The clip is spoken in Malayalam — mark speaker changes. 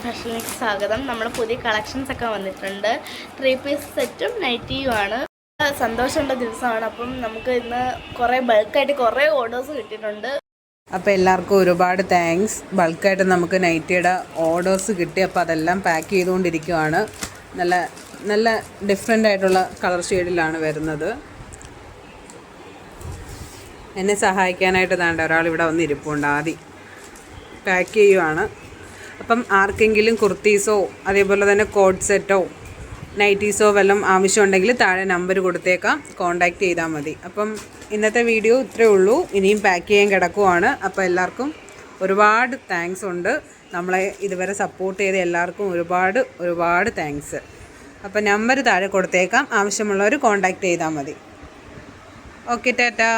Speaker 1: ഫാഷനിലേക്ക് സ്വാഗതം. നമ്മൾ പുതിയ കളക്ഷൻസ് ഒക്കെ വന്നിട്ടുണ്ട്. 3 പീസ് സെറ്റും നൈറ്റിയുമാണ്. സന്തോഷമുള്ള ദിവസമാണ്. അപ്പം നമുക്ക് ഇന്ന് കുറേ ബൾക്കായിട്ട് കുറേ ഓർഡേഴ്സ് കിട്ടിയിട്ടുണ്ട്.
Speaker 2: അപ്പോൾ എല്ലാവർക്കും ഒരുപാട് താങ്ക്സ്. ബൾക്കായിട്ട് നമുക്ക് നൈറ്റിയുടെ ഓർഡേഴ്സ് കിട്ടി. അപ്പോൾ അതെല്ലാം പാക്ക് ചെയ്തുകൊണ്ടിരിക്കുകയാണ്. നല്ല നല്ല ഡിഫറെൻ്റ് ആയിട്ടുള്ള കളർ ഷെയ്ഡിലാണ് വരുന്നത്. എന്നെ സഹായിക്കാനായിട്ട് താണ്ട ഒരാളിവിടെ വന്ന് ഇരിപ്പുണ്ട്. ആദ്യം പാക്ക് ചെയ്യുവാണ്. അപ്പം ആർക്കെങ്കിലും കുർത്തീസോ അതേപോലെ തന്നെ കോഡ് സെറ്റോ നൈറ്റീസോ വല്ലതും ആവശ്യമുണ്ടെങ്കിൽ താഴെ നമ്പർ കൊടുത്തേക്കാം, കോൺടാക്റ്റ് ചെയ്താൽ മതി. അപ്പം ഇന്നത്തെ വീഡിയോ ഇത്രയേ ഉള്ളൂ. ഇനിയും പാക്ക് ചെയ്യാൻ കിടക്കുവാണ്. അപ്പോൾ എല്ലാവർക്കും ഒരുപാട് താങ്ക്സ് ഉണ്ട്. നമ്മളെ ഇതുവരെ സപ്പോർട്ട് ചെയ്ത എല്ലാവർക്കും ഒരുപാട് താങ്ക്സ്. അപ്പോൾ നമ്പർ താഴെ കൊടുത്തേക്കാം, ആവശ്യമുള്ളവർ കോൺടാക്റ്റ് ചെയ്താൽ മതി. ഓക്കെ, ടാറ്റാ.